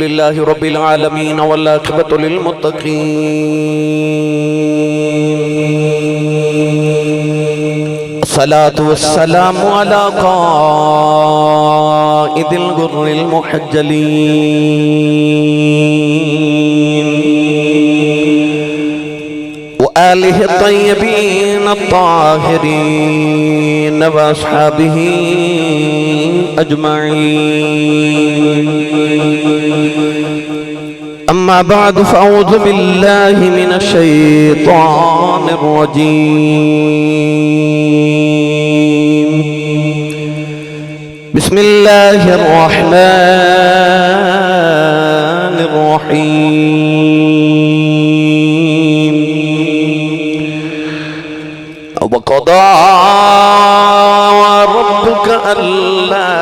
لله رب العالمين والعاقبة للمتقين الصلاة والسلام على قائد الغر المحجلين وآله الطيبين الطاهرين وأصحابه أجمعين. أما بعد فأعوذ بالله من الشيطان الرجيم. بسم الله الرحمن الرحيم. وقضى ربك ألا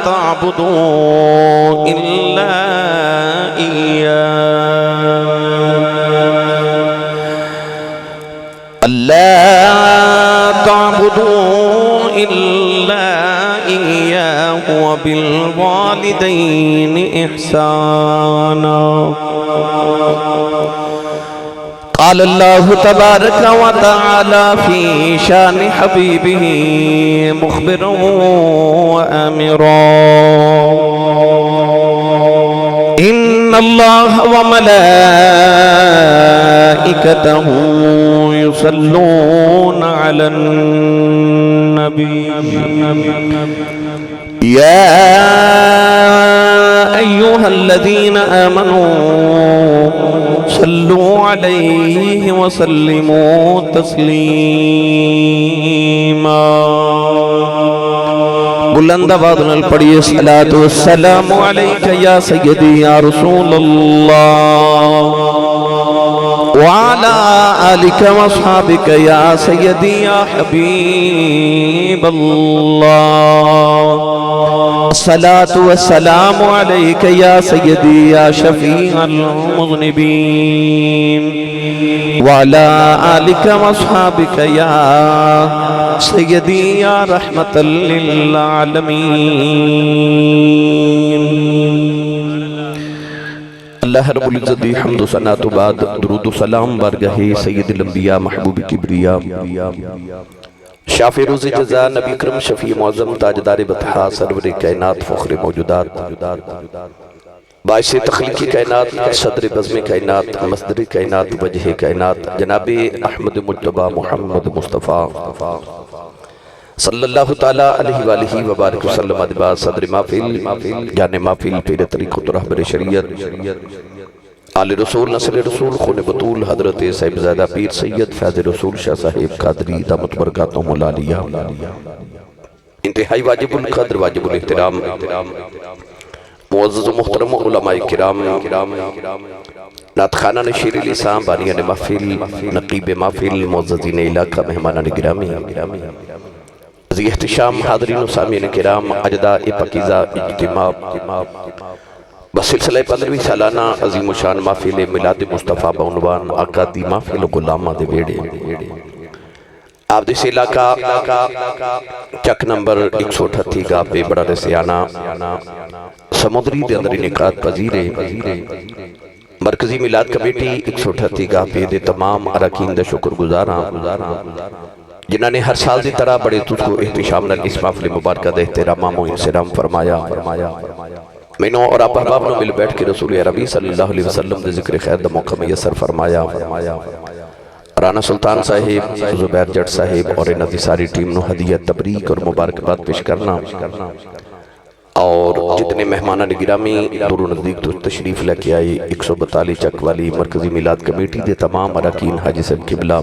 تعبدوا إلا إياه وبالوالدين إحسانا. قال الله تبارك وتعالى في شان حبيبه مخبرا وآمرا: إن الله وملائكته يصلون على النبي يا أيها الذين آمنوا صلوا عليه وسلموا تسليما. بلند آواز نال پڑھیے صلاۃ والسلام علیک یا سیدی یا رسول اللہ وعلى آلك واصحابك يا سيدي يا حبيب الله. الصلاة والسلام عليك يا سيدي يا شفيع المذنبين وعلى آلك واصحابك يا سيدي يا رحمة للعالمين. اللہ رب العزت دی حمد و ثنا تو بعد درود و سلام بارگاہ سید الانبیاء محبوب کبریا شافع روز جزا نبی کرم شفیع معظم تاجدار بطحا سرور کائنات فخر موجودات باعث تخلیقی کائنات صدر بزم کائنات مصدر کائنات وجہ کائنات جناب احمد مجتبی محمد مصطفیٰ صلی اللہ تعالیٰ علیہ وآلہ وبارک وسلم ادبا صدر محفل جان محفل پیر طریقت رہبر شریعت آل رسول نسل رسول خون بطول حضرت صاحبزادہ پیر سید فیض رسول شاہ صاحب قادری دامت برکاتہم العالیہ انتہائی واجب القدر واجب الاحترام معزز و محترم علماء کرام نعت خانہ شیر لسان بانیان محفل نقیب محفل معززین علاقہ مہمانان گرامی عزیز احتشام حاضرین و سامعین کرام اجداء پاکیزہ اجتماع بسلسلہ 15ویں سالانہ عظیم و شان محفل میلاد مصطفیٰ بعنوان آقا دی محفل غلامہ دے بیڑے آپ دس علاقہ چک نمبر 138 گاہ پہ بڑا رسیانہ سمندری دے اندر انعقاد پذیرے مرکزی میلاد کمیٹی 138 گاہ پہ دے تمام اراکین دے شکر گزاراں جنہاں نے ہر سال دی طرح بڑے تجھ کو احتشام نال اس محفل مبارکہ دے احترامہ و انسلام فرمایا. مینوں اور آپ احباب نے مل بیٹھ کے رسول عربی صلی اللہ علیہ وسلم دے ذکر خیر دا موقع میسر فرمایا. رانا سلطان صاحب زبیر جٹ صاحب اور انہی ساری ٹیم نو ہدیہ تبریک اور مبارکباد پیش کرنا اور جتنے مہمانہ گرامی دور و نزدیک تو تشریف لے کے آئی 142 چک والی مرکزی میلاد کمیٹی دے تمام اراکین حاجی صاحب قبلہ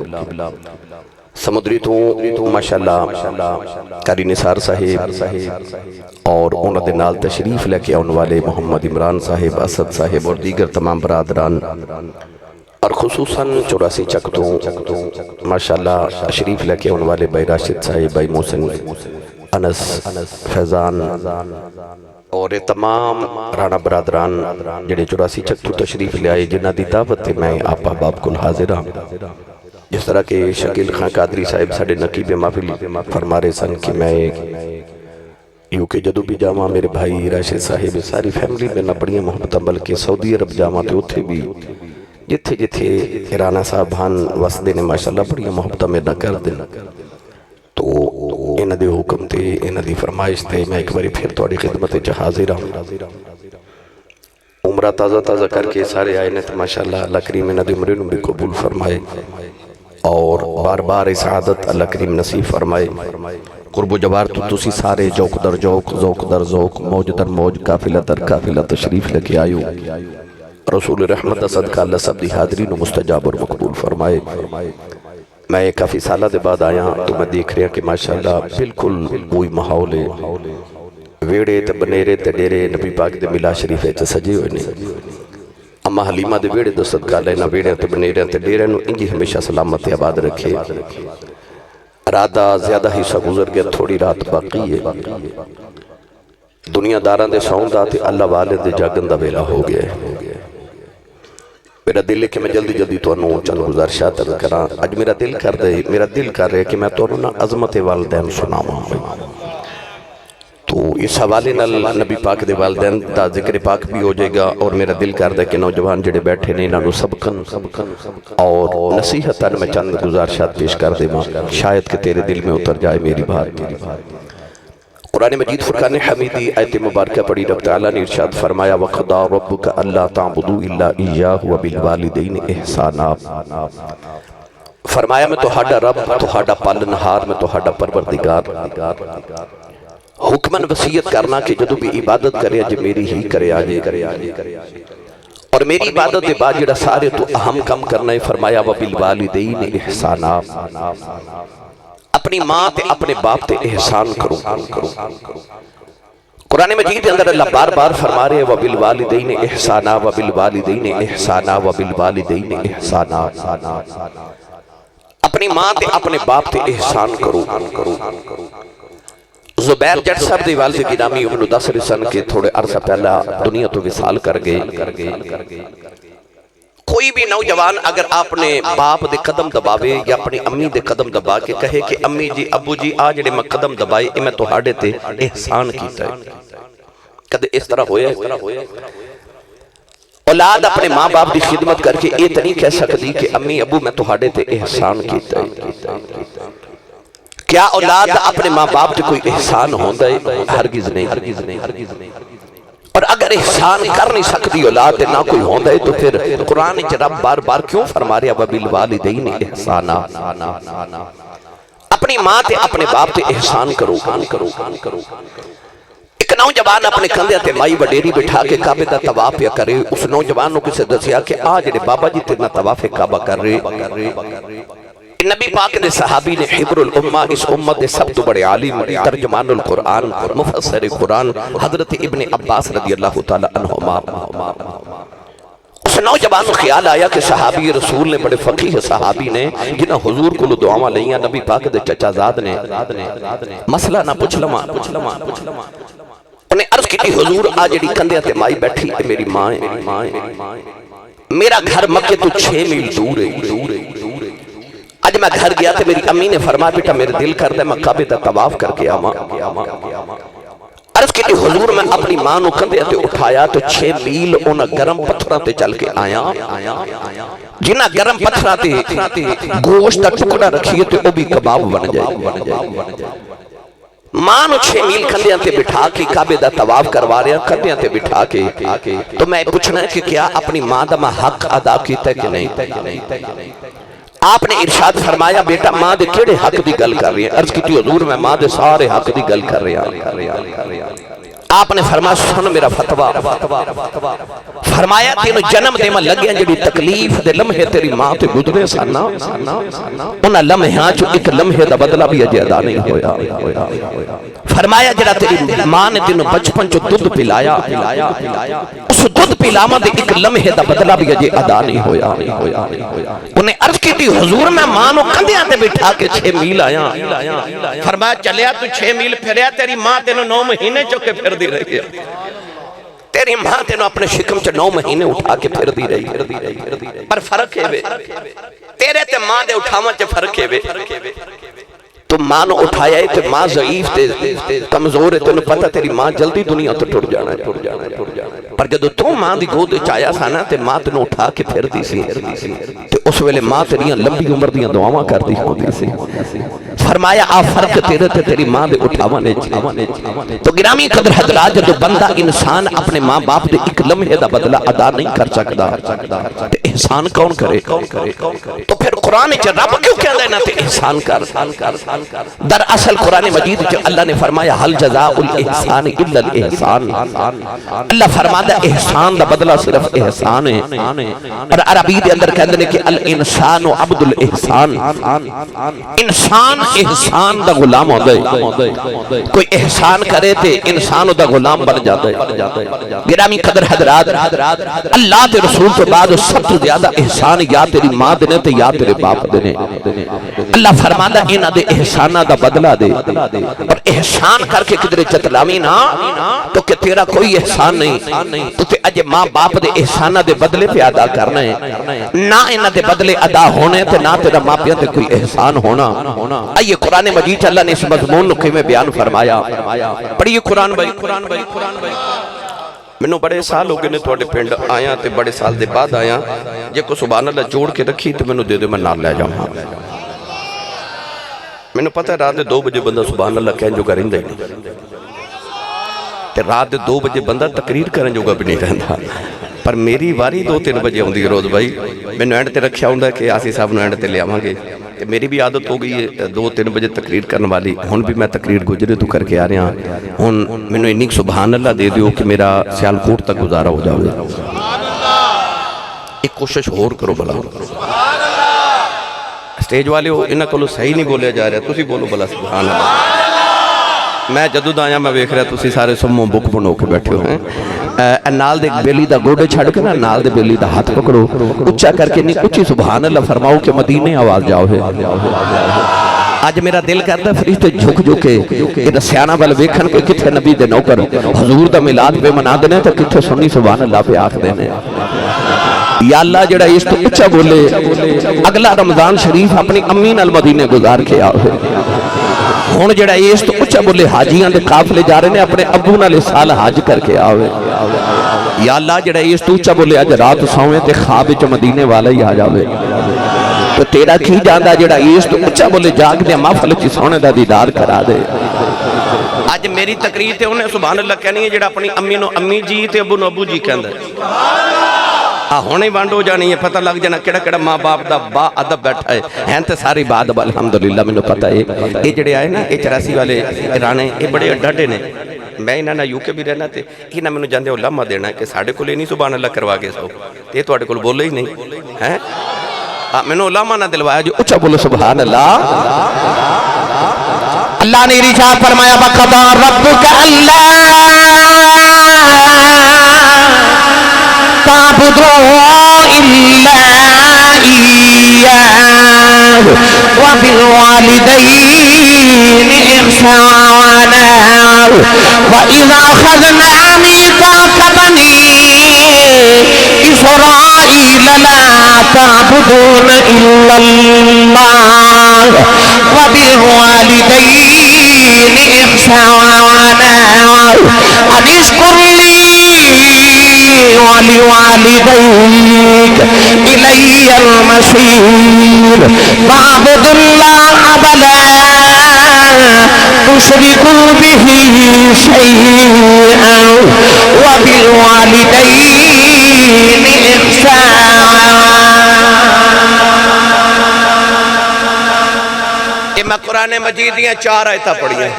سمندری تو ماشاءاللہ قاری نثار صاحب اور انہوں دے نال تشریف لے کے آن والے محمد عمران صاحب اسد صاحب اور دیگر تمام برادران اور خصوصاً 84 چک تو ماشاءاللہ تشریف لے کے آن والے بھائی راشد صاحب بھائی محسن انس فیضان اور تمام رانا برادران جڑے 84 چک تو تشریف لے آئے جنہ دی دعوت میں آپ احباب کل حاضر ہوں. جس طرح کہ شکیل خان قادری صاحب ساڑھے نقیب محفل فرما رہے سن کہ میں یوں کہ جدو بھی جاواں میرے بھائی راشد صاحب ساری فیملی میں نہ بڑی محبت بلکہ سعودی عرب جاواں تے اتھے بھی جتھے جتھے رانا صاحب بھان وسدے نے ماشاءاللہ بڑی محبت میں نہ کر دیں تو انہ دے حکم تے انہ دی فرمائش تے میں ایک باری پھر توڑی خدمت حاضر ہوں عمرہ تازہ تازہ کر کے سارے آئے نے تو ماشاءاللہ اللہ کریم انہ دی عمرے بھی قبول فرمائے اور بار بار اس عادت اللہ کریم نصیب فرمائے قرب و جوار تو تسی سارے جوک در جوک ذوق در ذوق موج در موج قافلہ در قافلہ تشریف لے آئیو رسول رحمت دا صدقہ اللہ سب دی حاضرین و مستجاب اور مقبول فرمائے میں کافی سالہ دے بعد آیا تو میں دیکھ رہا کہ ماشاءاللہ بالکل وہی ماحول ہے ویڑے تے بنیرے تے ڈیرے نبی پاک دے ملا شریف ہے سجے ہوئے نہیں اما حلیمہ دے ویڑے دو صدقہ لینا ویڑے تے بنیرے تے ڈیرے نو انجی ہمیشہ سلامت آباد رکھے راتہ زیادہ حصہ گزر گیا تھوڑی رات باقی ہے دنیا داران دے سوندا تے اللہ والے دے جاگن دا ویلا ہو گیا میرا دل ہے کہ میں جلدی جلدی تو انہوں چند گزارشات کرا آج میرا دل کر رہے ہے کہ میں تو انہوں عظمت والدین سناواں تو اس حوالے نبی پاک دے والدین دا ذکر پاک بھی ہو جائے گا اور میرا دل کر دے کہ نوجوان جڑے بیٹھے نہیں انہوں سبکن اور نصیحتاً میں چند گزارشات پیش کر دے ماں شاید کہ تیرے دل میں اتر جائے میری بات قرآن مجید فرقان حمیدی آیت مبارکہ پڑھی رب تعالیٰ نے ارشاد فرمایا وَقَضَى رَبُّكَ أَلَّا تَعْبُدُوا إِلَّا إِيَّاهُ وَبِالْوَالِدَيْنِ إِحْسَانًا فرمایا میں توہاڈا رب توہاڈا پالنہار میں توہاڈا پروردگار حکمن وصیت کرنا کہ جدو بھی عبادت کرے آجے میری ہی کرے آجے اور میری عبادت دے بعد جڑا سارے تو اہم کم کرنا ہے فرمایا وَبِالْوَالِدَيْنِ إِحْسَانًا اپنی ماں تے اپنے باپ تے احسان کرو قرآن مجید اندر اللہ بار بار فرما رہے وَبِالْوَالِدَيْنِ إِحْسَانًا وَبِالْوَالِدَيْنِ إِحْسَانًا وَبِالْوَالِدَيْنِ إِحْسَانًا اپنی ماں تے اپنے باپ تے احسان کرو زبیر جٹ صاحب دی والد گرامی ابن 10 سن کے تھوڑے عرصہ پہلا دنیا تو وصال کر گئے کوئی بھی نوجوان اگر اپنے باپ دے قدم دباوے یا اپنی امی دے قدم دبا کے کہے کہ امی جی ابو جی آج میں قدم دبائے میں تو ہاڑے تے احسان کیتا ہے کدے اس طرح ہویا ہے اولاد اپنے ماں باپ دی خدمت کر کے یہ نہیں کہہ سکتی کہ امی ابو میں تو ہاڑے تے احسان کیتا ہے کیا اولاد اپنے ماں باپ تے کوئی احسان ہوندہ ہے ہرگز نہیں اور اگر احسان کر نہیں سکتی اولاد نہ کوئی ہوندہ ہے تو پھر قرآن رب بار بار کیوں فرما رہا وَبِالْوَالِدَيْنِ إِحْسَانًا اپنی ماں تے اپنے باپ تے احسان کرو ایک نوجوان اپنے کندھے تے مائی وڈیری بٹھا کے کعبے دا طواف یا کرے اس نوجوان کو کسے دسیا کہ آج بابا جی تیرنا طواف کعبہ کر رہے نبی پاک نے صحابی نے حبر الامہ اس امت نے سب تو بڑے عالم ترجمان القرآن مفسر قرآن حضرت ابن عباس رضی اللہ تعالی عنہما اس نوجوان کو خیال آیا کہ صحابی رسول نے بڑے فقیہ صحابی نے جنہاں حضور کو دعاواں لئیاں نبی پاک دے چچا زاد نے مسئلہ نہ پوچھ لما انہیں عرض کی حضور آج جڑی کندھے تے مائی بیٹھی ہے میری ماں میرا گھر مکے تو 6 میل دور ہے آج میں گھر گیا تھے میری امی نے فرمایا بیٹا میرے دل کر دے میں کعبے دا طواف کر کے آواں عرض کی حضور میں اپنی ماں نو کندھے تے اٹھایا تو 6 میل انہاں گرم پتھراں تے چل کے آیا جنہاں گرم پتھراں تے گوشت دا ٹکڑا رکھیے تے او بھی کباب بن جائے ماں نو 6 میل کندھیاں تے بٹھا کے کعبے دا طواف کروا رہے ہیں کندھیاں تے بٹھا کے تو میں پوچھنا ہے کہ کیا اپنی ماں دا میں حق ادا کیتا ہے کہ نہیں آپ نے ارشاد فرمایا بیٹا ماں دے کیڑے حق دی گل کر رہی ہیں عرض کی حضور میں ماں دے سارے حق دی گل کر رہی ہیں آپ نے فرمایا سن میرا فتوہ فرمایا تینو جنم دے میں لگیاں جڑی تکلیف دے لمحے تیری ماں تے گزرے سننا انہاں لمحیاں چو ایک لمحے دا بدلہ بھی اجے ادا نہیں ہویا فرمایا جڑا تیری ماں نے تینو بچپن چو دودھ پلایا اس دودھ پلاما دے ایک لمحے دا بدلہ بھی اجے ادا نہیں ہویا انہیں عرض کی تھی حضور میں ماں نو کندھیاں تے بٹھا کے 6 میل آیا فرمایا چلیا تو 6 میل پھریا تیری ماں تینو 9 مہینے چکے پھر دی رہی ہے تیری ماں تینو اپنے شکم چ 9 مہینے اٹھا کے پھر دی رہی پر فرق ہے تیرے تے ماں دے اٹھاواں چ فرق ہے تو ماں نو اٹھایا ہے تے ماں ضعیف تے کمزور ہے، تینوں پتہ تیری ماں جلدی دنیا تو ٹر جانا ہے، پر جدو تو ماں دی گود چایا سا نا تے ماں تینوں اٹھا کے پھر دی سی تے اس ویلے ماں تیریاں لمبی عمر دیاں دعاواں کر دی ہوندی سی۔ فرمایا آ فرق تیرے تے تیری ماں دے اٹھاوانے تو گرامی قدر حضرات، جدو بندہ انسان اپنے ماں باپ دے ایک لمحے دا بدلہ ادا نہیں کر سکتا تے احسان کون کرے؟ تو پھر قرآن چ رب کیوں کہہ دینا تے احسان کر؟ در اصل قرآن مجید جو اللہ نے فرمایا حل جزاء الاحسان الا الاحسان، اللہ فرماتا ہے احسان دا بدلہ صرف احسان ہے، اور عربی دے اندر کہتے ہیں کہ الانسان عبد الاحسان، انسان احسان دا غلام ہوتا ہے، کوئی احسان کرے تے انسان دا غلام بن جاتا ہے۔ گرامی قدر حضرات، اللہ تے رسول تو بعد سب سے زیادہ احسان یا تیری ماں دینے تے یا تیرے باپ دینے۔ اللہ فرماتا ہے انہاں دے احسانہ دا بدلہ دے، اور احسان کر کے کدھر چتلاوی نا تو کہ تیرا کوئی احسان نہیں، تو تے اجے ماں باپ دے احسانہ دے بدلے پہ ادا کرنا ہے، نہ انہاں دے بدلے ادا ہونے تے نہ تیرا ماں پیاں تے کوئی احسان ہونا۔ آئیے قرآن مجید اللہ نے اس مضمون نکے میں بیان فرمایا، پڑھیے قرآن بھائی۔ میں بڑے سال ہو گئے نے تھوڑے پنڈ آیا تے بڑے سال دے بعد آیا، جے کو سبحان اللہ جوڑ کے رکھی تے میں دے دے میں نال لے جاؤں۔ میں پتہ ہے رات 2 بجے بندہ سبحان اللہ کہن جو کریں دے تے رات 2 بجے بندہ تقریر کرن جو گا بھی نہیں رہندا، پر میری واری 2-3 بجے ہوں دی روز بھائی، میں نے اینڈ تے رکھیا ہوں کہ آسی صاحب نے اینڈ تے لے آواں گے، میری بھی عادت ہو گئی ہے 2-3 بجے تقریر کرنے والی، ہن بھی میں تقریر گجرے تو کر کے آ رہا ہوں، میں نے انہی سبحان اللہ دے دیو کہ میرا سیالکوٹ تک گزارا ہو جاوے۔ ایک کوشش ہور کرو بلا، سٹیج والے ہو انہاں کولو صحیح نہیں بولیا جا رہا، تسی بولو بلا سبحان اللہ۔ میں جدو آیا میں ویکھ رہا تسی سارے سموں بک بنو کے بیٹھے ہو ہیں، نال دے بیلی دا گوڑے چھڑ کے نا نال دے بیلی دا ہاتھ پکڑو، اچھا کر کے نہیں اچھی سبحان اللہ فرماؤ کہ مدینے آواز جاؤ ہے۔ آج میرا دل کرتا ہے فرشتے جھک جھکے کہ سیانہ بل ویکھن کے کتھے نبی دے نوکر حضور دا میلاد پہ منا دینے تو کتھے سنی سبحان اللہ پہ آکھ دینے۔ یا اللہ جڑا اس تو اچھا بولے اگلا رمضان شریف اپنی امین المدینے گزار کے آوے، ہون جڑا اس تو اچھا بولے حاجیاں دے قافلے جا رہے نے اپنے ابو نالے سال حاج کر کے آوے۔ یا اللہ جڑا اس تو اچھا بولے آج رات سوئے تے خواب چ مدینے والا ہی آ جاوے، تو تیرا کی جاندہ جڑا اس تو اچھا بولے جاگ دے محفل چ سونے دا دیدار کرا دے۔ آج میری تقریر تے انہیں سبحان اللہ کہنی ہے جڑا اپنی امی نو امی جی تے ابو نو ابو جی کہندہ ہونے وانڈ ہو جانی ہے، پتہ لگ جانا کڑا کڑا ماں باپ دا با ادب بیٹھا ہے، ہیں تے ساری با ادب الحمدللہ میں نے پتہ ہے۔ یہ جڑے آئے نا یہ 84 والے رانے یہ بڑے ڈاڈے نے، میں انہاں نا یوکے بھی رہنا تے انہاں میں نے جاندے علامہ دینا ہے کہ ساڑھے کو لے نہیں سبحان اللہ کروا کے سو، یہ تو اڑے کو بولے ہی نہیں ہیں، میں نے علامہ نہ دلوایا جو اچھا بولو سبحان اللہ۔ اللہ نے ارشاد فرمایا وَقَضَىٰ رَبُّكَ أَلَّا تعبدوا إلا إياه وبالوالدين إحسانا وإذا أخذنا ميثاق بني إسرائيل لا تعبدون إلا الله وبالوالدين إحسانا أن اشكر لي ولوالديك إلي المصير فاعبدوا الله ولا تشركوا به شيئا وبالوالدين إحسانا۔ میں قرآن مجید دیا 4 آیتاں پڑھی ہیں،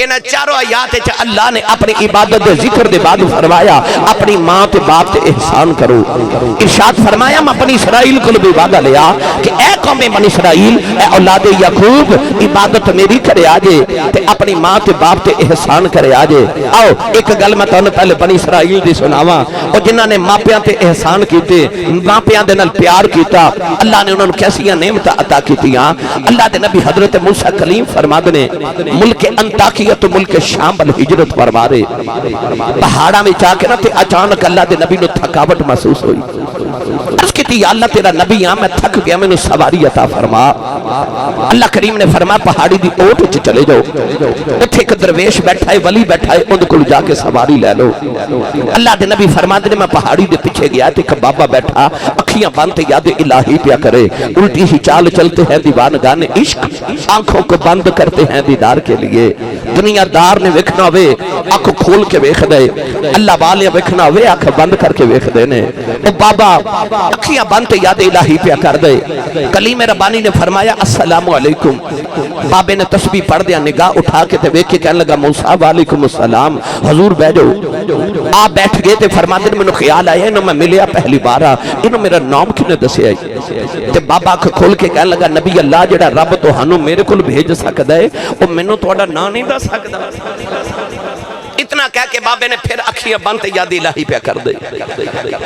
انہاں چاروں آیات اللہ نے اپنی عبادت دے ذکر دے بعد فرمایا اپنی ماں تے باپ تے احسان کرو۔ ارشاد فرمایا میں بنی اسرائیل کو بھی وعدہ لیا کہ اے قوم بنی اسرائیل اے اولاد یعقوب عبادت میری کرے آجے تے اپنی ماں تے باپ تے احسان کرے آجے۔ آؤ ایک گل میں تانوں پہلے بنی اسرائیل دی سناواں، اور جنہاں نے ماپیاں تے احسان کیتے، ماپیاں دے نال پیار کیتا، اللہ نے انہاں نوں کیسیاں نعمتاں عطا کیتیاں۔ اللہ دے نبی حضرت موسیٰ کلیم فرماندے نے ملک انطاکیہ تو ملک شام بل ہجرت فرمارے پہاڑا میں چاہ کے نا تے اچانک اللہ دے نبی نو تھکاوٹ محسوس ہوئی عرض کی تھی یا اللہ تیرا نبی میں تھک گیا میں نو سواری عطا فرما اللہ کریم نے فرما پہاڑی دی اوٹ وچ چلے جاؤ اتھے ایک درویش بیٹھا ہے ولی بیٹھا ہے ان کو جا کے سواری لے لو اللہ دے نبی فرما دے میں پہاڑی دے پیچھے گیا تے ایک بابا بیٹھا اکھیاں بند یاد الہی پیا کرے الٹی ہی چال چلتے ہیں دیوانگان عشق آنکھوں کو بند کرتے ہیں دیدار کے لیے دنیا دار نے ویکھنا ہوئے آنکھ کھول کے ویکھ دے اللہ والے ویکھنا ہوئے آنکھ بند کر کے ویکھ دے نے او بابا اکھیاں بند یاد الہی پیا کر دے کلیم ربانی نے فرمایا السلام علیکم بابے نے تسبیح پڑھ دیا نگاہ اٹھا کے تے ویکھ کے کہنے لگا موسیٰ وعلیکم السلام حضور بیٹھو آپ بیٹھ گئے تے فرماتے ہیں میں خیال آیا انہوں میں ملیا پہلی بارہ انہوں میرا نام کنے دسے آئی تے بابا کو کھول کے کہنے لگا نبی اللہ جڑا رب تو ہنو میرے کل بھیج سکتا ہے وہ میں توڑا نا نہیں دا سکتا اتنا کہہ کے بابے نے پھر اکھیاں بند یاد الہی پہ کر دے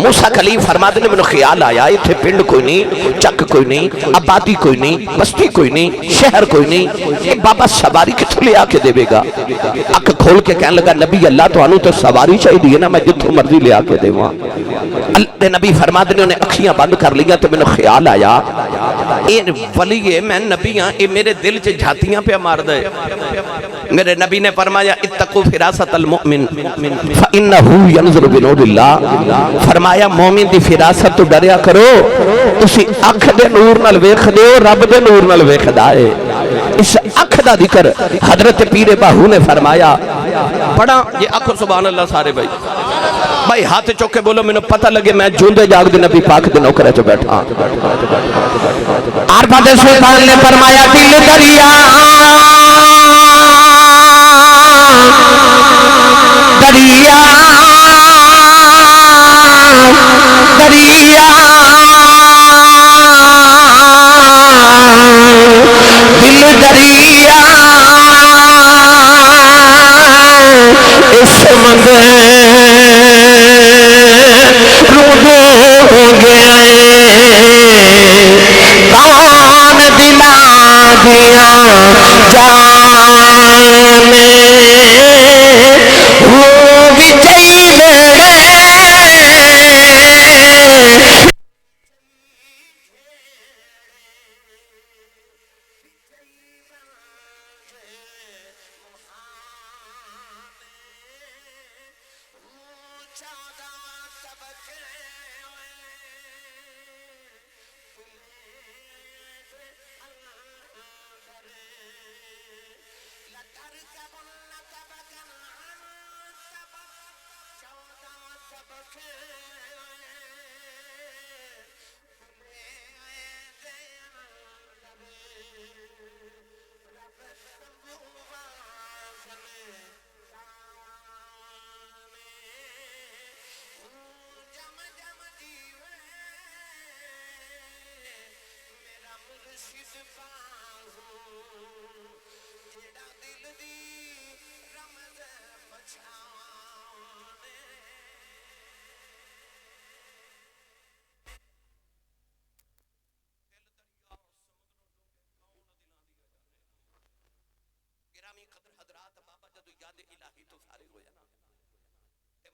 موسیٰ کلیم فرماتے ہیں میں خیال آیا اتھے پنڈ کوئی نہیں چک کوئی نہیں آبادی کوئی نہیں بستی کوئی نہیں شہر کوئی نہیں یہ بابا سواری کتھو لے آکے دے گا اکھ کھول کے کہنے لگا نبی اللہ تو انہوں تو سواری چاہی دیئے نا میں جتھو مرضی لے آکے دے وہاں اللہ نبی فرماتے ہیں انہیں اکھیاں بند کر لیا تو میں خیال آیا یہ ولی ہے میں نبی ہاں یہ میرے دل چے جھاتیاں پہ مار دے میرے نبی نے فرمایا اتقو فراست المؤمن فَإِنَّهُ يَنْظُرُ بِنُورِ اللَّهِ فرمایا مومن دی فراست تو ڈریا کرو اسی اکھ دے نور نال ویکھ دے رب دے نور نال ویکھ دائے اس اکھ دا ذکر حضرت پیر باہو نے فرمایا پڑھا یہ اکھ سبحان اللہ سارے بھائی ہاتھ چوکے بولو میں نے پتہ لگے میں جوندے جاگ دے نبی پاک دے نوکرے چو بیٹھا عرفات سلطان نے فرمایا دل دریا دریا دریا دل دریا اس مندر رو گئے کون دلا دیا جانے وہ بھی چیلے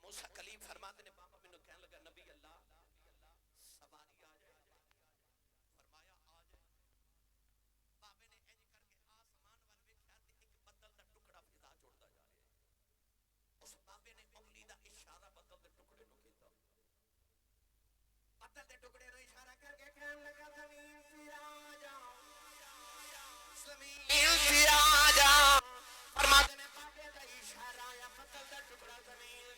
موسیٰ کلیم فرماتے نے بابا میں نے کہنے لگا نبی اللہ سواری آ جائے فرمایا آ جائے بابے نے انج کر کے آسمان وال ویکھیا تے ایک بدل دا ٹکڑا فضا چھوڑدا جا رہا ہے اس بابے نے انگلی دا اشارہ بدل دے ٹکڑے نو کیتا بدل دے ٹکڑے نو اشارہ کر کے کہنے لگا زمین سے آ جا زمین سے آ جا فرماتے نے بابے دا اشارہ یا بدل دا ٹکڑا زمین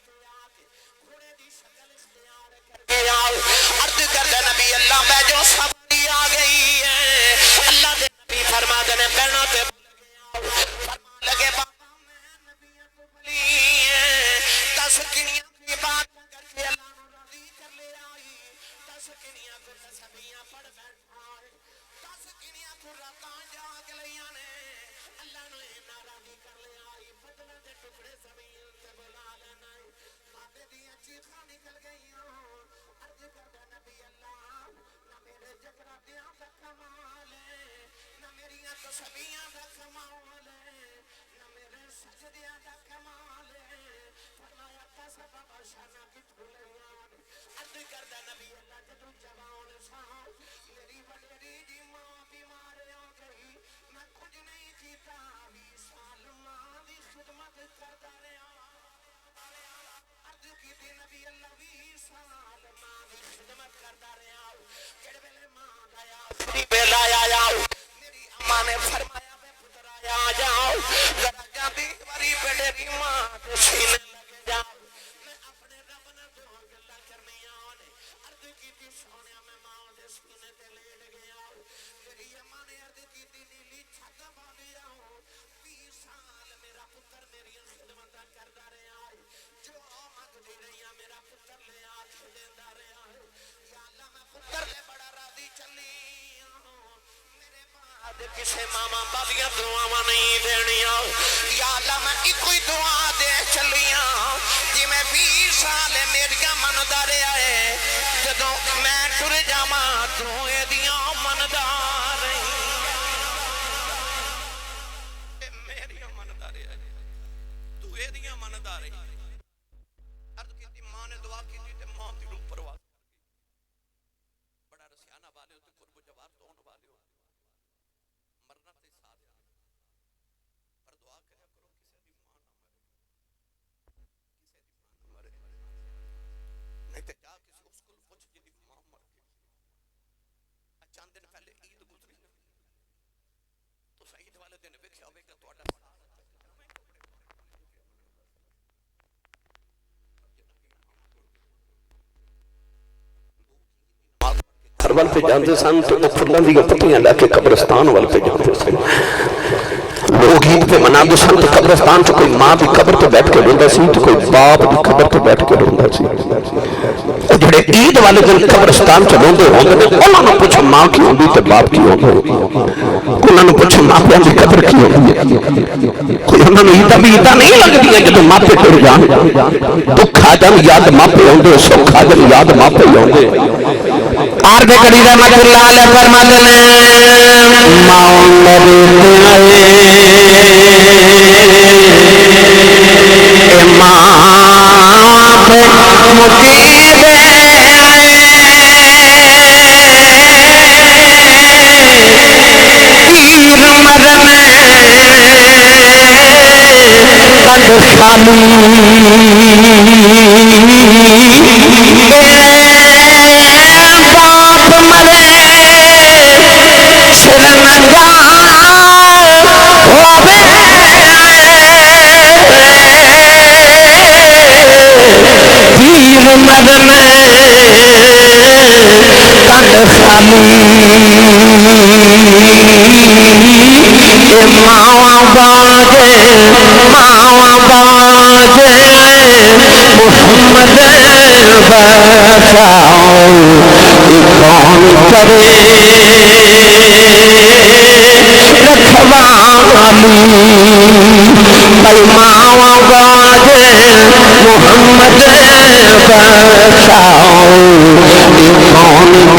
عرض کردہ نبی اللہ میں جو سواری آ گئی ہے اللہ دے نبی فرما دینے پہنوں تے فرما لگے بابا میں نبیوں کو بلی ہے 10 کنیاں کی بات کر کے اللہ نے راضی کر لے آئی 10 کنیاں کو تسبیحاں پڑھ بیٹھا 10 کنیاں کو راتاں جاگ لیاں نے اللہ نے ناراضی کر لے آئی بدلے دے ٹکڑے زمین تے بلا لینا بابے دیاں چیخاں نکل گئی عرض کردہ نبی اللہ نہ میرے جگراتیاں دا کمال ہے نہ میریاں تسبیحاں دا کمال ہے نہ میرے سجدے سجدیاں دا کمال ہے فرمایا کسا بابا شانہ کی تھولیاں عرض کردہ نبی اللہ جدو جوان سا میری وڈیری جی ماں بیمار ہو گئی میں کچھ نہیں کیتا 20 سال ماں دی خدمت کرتا رہا عرض کی نبی اللہ 20 سال ماں دی خدمت کرتا رہا کڑ ویلے ماں گیا فری بیلا آیا میری اماں نے فرمایا میں پتر آیا جاؤ ذرا جاندی واری بیڑی ماں دے سینے لگے جاؤ میں اپنے رب نے دعا گلا کرنی آنے عرض کی سونیا میں ماں دے سینے تے لیٹ گیا میری اماں نے عرض کی نیلی چھت والی آؤ 20 سال میرا پتر میری خدمت کرتا رہا جو منگتی رہی میرا پتر لے آ کے دیندا رہا یا اللہ میں پتر لے بڑا راضی چلی میرے بعد کسے ماما بابیاں دعاواں نہیں دینیاں یا اللہ میں ایک ہی دعا دے چلیاں جی میں 20 سال میریاں مندا رہا ہے جدوں میں ٹر جاواں تو ایدیاں مندا رہی میریاں مندا رہا ہے تو ایدیاں مندا رہی عرض کیتی ماں نے دعا کی تے ماں دی روح پرواز بڑا رسیانہ والے تے قرب و جوار تو ہونے والے ہو مرنا تے ساتھ پر دعا کریا کرو کسے دی ماں نہ مرے کسے دی ماں نہ مرے نہیں تے جا کسی اس کو پوچھ جی دی ماں مر گئی چند دن پہلے عید گزری تو عید والے دن ویکھیا ہوے کہ تہاڈا ول پہ جانتے سن تو وہ پھلن دی پتیاں لے کے قبرستان وال پہ جانتے سن لوگ عید پہ مناندے سن تو قبرستان تو کوئی ماں دی قبر پہ بیٹھ کے روندا سی تو کوئی باپ دی قبر پہ بیٹھ کے روندا سی جڑے عید والے دن قبرستان چ روندے ہوندے انہاں نوں پوچھ ماں کی ہوندی تے باپ کی ہوندی انہاں نوں پوچھ ماں پیاں دی قبر کی ہوندی کوئی انہاں نوں عیداں بھی عیداں نہیں لگدیاں جدوں ماں پہ ٹر جان دکھ آ جان یاد ماں پہ ہوندے سکھ آ جان یاد ماں پہ ہوندے آر دے کری رحمت اللہ علیہ فرماتے ہیں ماں مرتے ماں پہ مقیب پیر مرنے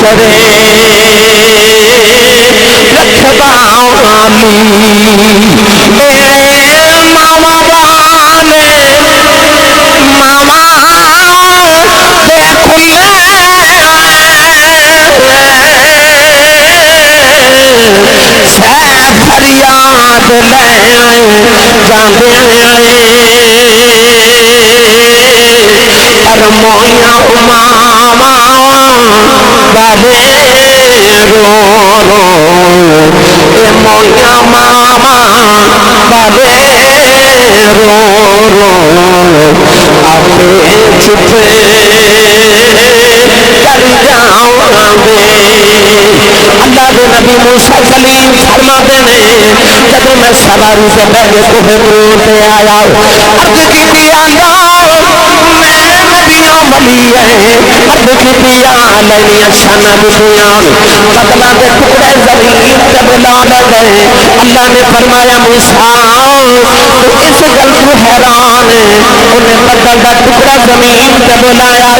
قد خالی اللہ دے نبی موسیٰ کلیم فرماتے ہیں جب میں سواری سے پہلے کوہ طور پہ آیا عرض کی دیا میں نبیوں ولی ہے عرض کی دیا لینی شانہ دنیا قتلہ دے ٹکڑے زمین جب لانا گئے اللہ نے فرمایا موسیٰ تو اس گل کو حیران انہیں بدل دا ٹکڑا زمین جب لایا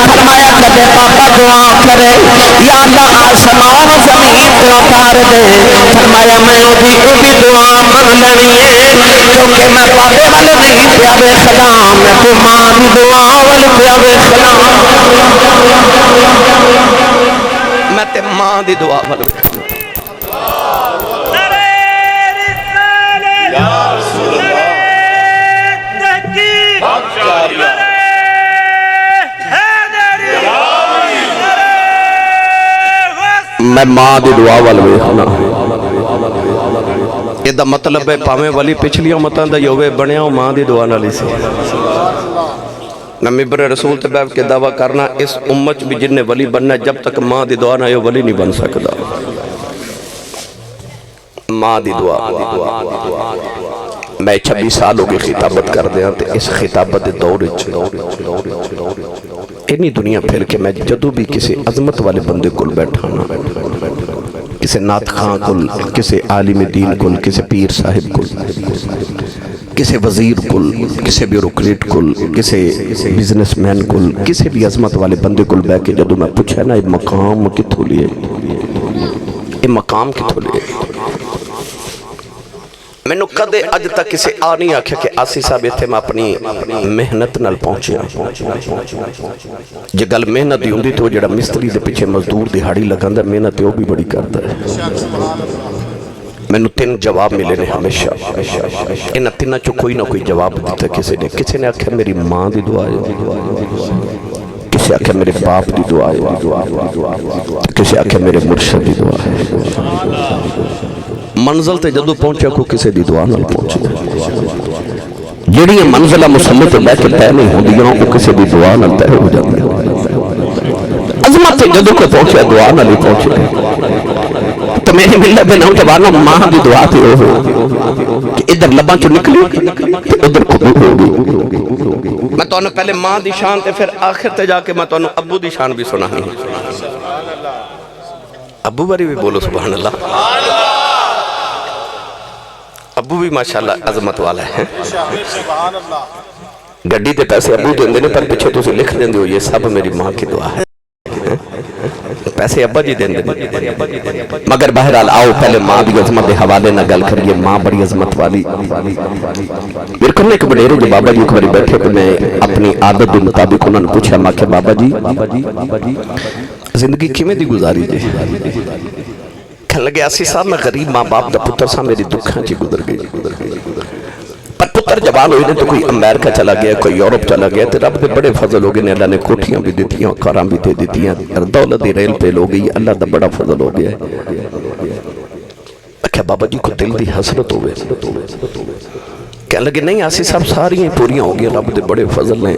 فرمایا کبھی پاپا دعا کرے یا اللہ آسمان زمین تو اتار دے فرمایا میں بھی دعا مان لینی ہے کیونکہ میں بابے والے نہیں پیا وے سلام میں تو ماں دی دعا والے پیا وے سلام میں تے ماں دی دعا والے میں ماں دی دعا وال ویکھنا یہ دا مطلب ہے پاویں والی پچھلیاں متاں دا یوے بنیا ہو ماں دی دعا نال سی میں ممبر رسول تے بیٹھ کے دعویٰ کرنا اس امت بھی جن نے ولی بننا جب تک ماں دی دعا نہ ہو ولی نہیں بن سکتا ماں دی دعا میں 26 سال ہو گئی خطابت کر دیا تے اس خطابت دور انی دنیا پھر کے میں جدو بھی کسی عظمت والے بندے کل بیٹھانا کسی نات خان کل کسی عالم دین کل کسی پیر صاحب کل کسی وزیر کل کسی بیوروکریٹ کل کسی بزنس مین کل کسی بھی عظمت والے بندے کل بیٹھ کے جدو میں پوچھا نا یہ مقام کتھوں لیے یہ مقام کتھوں لیے میں نے کدے اج تک کسی آ نہیں آکھیا کہ آسی صاحب تھے میں اپنی محنت نال پہنچیا جے گل محنت دی ہوندی تو جڑا مستری دے پیچھے مزدور دیہاڑی لگاندا محنت وہ بھی بڑی کردا ہے میں نے 3 جواب ملے نے ہمیشہ ان 3 چوں کوئی نہ کوئی جواب دیتا کسی نے آکھیا میری ماں دی دعا ہے کسی آکھیا میرے باپ دی دعا ہے کسی آکھیا میرے مرشد دی دعا ہے منزل تے جدو پہنچا کو کسی دی دعا نال پہنچا جڑی منزلہ مسلط تے بیٹھ کے طے نہیں ہوندیاں وہ کسی دی دعا نال طے ہو جاندی عظمت تے جدو کو پہنچا دعا نال ہی پہنچے تو میری ملت دے نوجوانوں ماں دی دعا تے ہو کہ ادھر لباں چوں نکلی ادھر قبول ہوگی میں تو پہلے ماں دی شان تے پھر آخر تے جا کے میں تو ابو دی شان بھی سنا نہیں ابو باری بھی بولو سبحان اللہ ابو بھی ماشاءاللہ عظمت والا ہے گڈی دے پیسے ابو دے نے پر پیچھے تو سے لکھ دیں ہو یہ سب میری ماں کی دعا ہے پیسے ابا جی دیں مگر بہرحال آؤ پہلے ماں دی عظمت دے حوالے نہ گل کریے ماں بڑی عظمت والی میرے کو ایک بڑیرے جو بابا جی ایک باری بیٹھے تو میں اپنی عادت دے مطابق انہوں نے پوچھا ماں کہ بابا جی زندگی کیویں دی گزاری جی کہنے لگے آسی صاحب میں غریب ماں باپ دا پتر سا میری دکھاں چی گزر گئی پر پتر جوان ہوئی نے تو کوئی امریکہ چلا گیا کوئی یورپ چلا گیا تو رب دے بڑے فضل ہو گئے اللہ نے کوٹھیاں بھی دیتی ہیں کاراں بھی دے دیتی ہیں دولت ریل پہ لو گئی اللہ دا بڑا فضل ہو گیا میں کہا بابا جی کو دل دی حسرت ہوئے کہنے لگے نہیں آسی صاحب ساری ہیں پوریاں ہو گئی رب دے بڑے فضل ہیں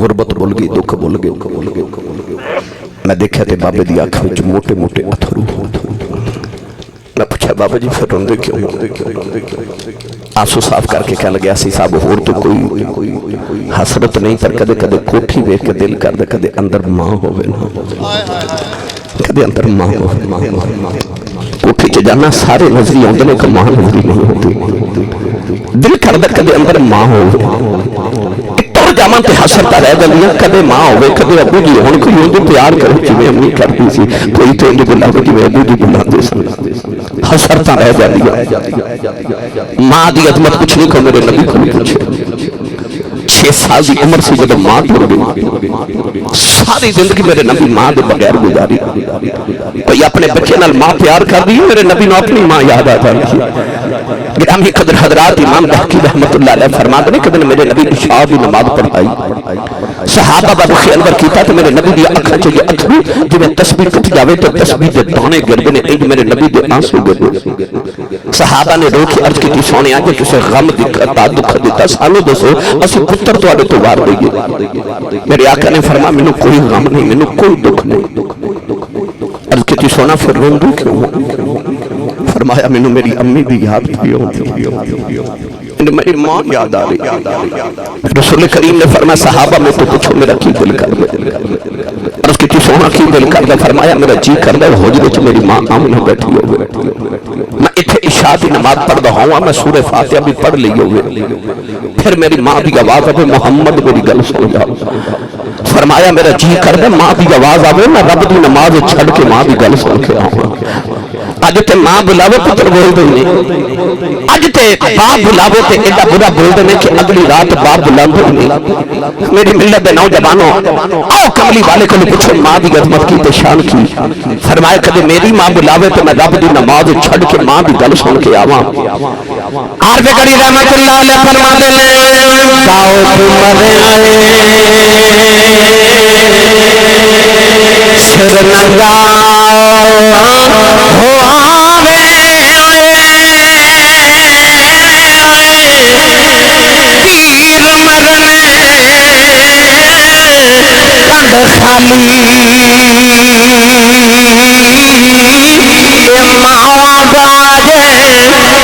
غربت بول گئی دکھ بول گئی میں دیکھا تے بابے دی آنکھ وچ موٹے موٹے اتھرو میں پوچھا بابا جی پھر روندے کیوں آنسو صاف کر کے کہنے لگے آسی صاحب اور تو کوئی حسرت نہیں پر کدے کدے کوٹھی ویکھ کے دل کر دے کدے اندر ماں ہوئے نہ کدے اندر ماں ہوئے کوٹھی چ جانا سارے نظری ہوندے نے کہ ماں نظری نہیں ہوتی دل کر دے کدے اندر ماں ہوئے جامان تے حسرتا رہ دلیاں کدے ماں ہوئے کدے ابو جی ہون کوئی ہوندے پیار کرو جویں امی کرتی سی کوئی تو انجو بلا دے جویں ابو جی بلا دے سن حسرتا رہ دلیاں ماں دی عظمت کچھ نہیں کو میرے نبی کو نہیں پوچھے 6 سال دی عمر سے جب ماں ٹوٹ گئی ساری زندگی میرے نبی ماں دے بغیر گزاری کوئی اپنے بچے نال ماں پیار کر دی میرے نبی نو اپنی ماں یاد آتا ہے گرامی قدر حضرات امام بحقی رحمت اللہ علیہ فرماتے ہیں کہ میرے نبی عشاء دی نماز پڑھائی صحابہ بابوخی انور کیتا تو میرے نبی دی آنکھاں چاہیے اتھرو جو میں تسبیح کٹ جاوے تو تسبیح دے دانے گردے نے ایک میرے نبی دے آنسو گردے صحابہ نے روکی عرض کی سونے آگے کسے غم دکھتا دکھ دیتا سالو دسو اسی پتر تو آڑے تو وار دے گئے میرے آقا نے فرما میں کوئی غم نہیں میں کوئی دکھ نہیں عرض کی سونا پھر روندو کیوں فرمایا میں میری امی دی یاد کیوں میری ماں یاد آ رہی رسول کریم نے فرمایا صحابہ میں تو پوچھو میرا کی دل کر دے اس کی سونا کی دل کر دے فرمایا میرا جی کر دے حجرے چ میری ماں آمنہ بیٹھی ہوئے میں اتھے عشاء دی نماز پڑھ رہا ہوں میں سورہ فاتحہ بھی پڑھ لی ہوئے پھر میری ماں دی آواز آوے محمد میری گل سن جا فرمایا میرا جی کر دے ماں دی آواز آوے میں رب دی نماز چھڑ کے ماں دی گل سن کے آؤں اج تے ماں بلاوے پتر بول دے نہیں، اج تے باپ بلاوے تے ایڈا برا بول دے نہیں کہ اگلی رات باپ بلاندے نہیں۔ میری ملت دے نوجوانوں، آؤ کملی والے کو پوچھو ماں دی عظمت کی تے شان کی۔ فرمایا کدے میری ماں بلاوے تے میں رب دی نماز چھڑ کے ماں دی گل سن کے آواں۔ عارف گڑی رحمت اللہ علیہ فرماتے ہیں گاؤ تمہارے سر ننگا ہو آوے پیر مرنے کند خالی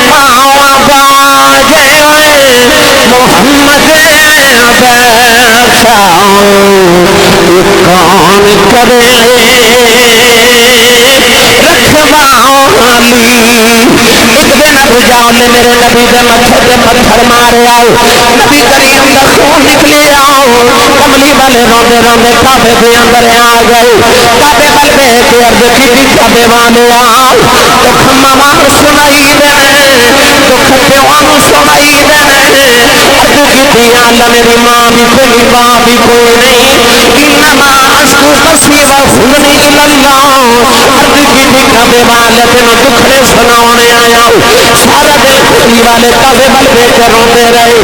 ماوا باجے محمد بخشاؤ کون کرے رکھوالی۔ ایک دن ابو جہل نے میرے نبی دے متھے تے پتھر مارے آؤ، نبی کریم دا خون نکلے آؤ، کملی والے روندے روندے کعبے دے اندر آ گئے، کعبے وال دیکھ کے عرض کیتی کعبے والے آؤ، دکھ ماواں سنائی دے دکھ پیواں سنائی دے، عرض کیتی اللہ میری ماں بھی کوئی باپ بھی کوئی نہیں، انما اشکو بثی و حزنی اللہ، عرض کیتی کعبے والے تینوں دکھڑے سناؤنے آیا، سارا دل خوشی والے کعبے وال دیکھ کے روندے رہے۔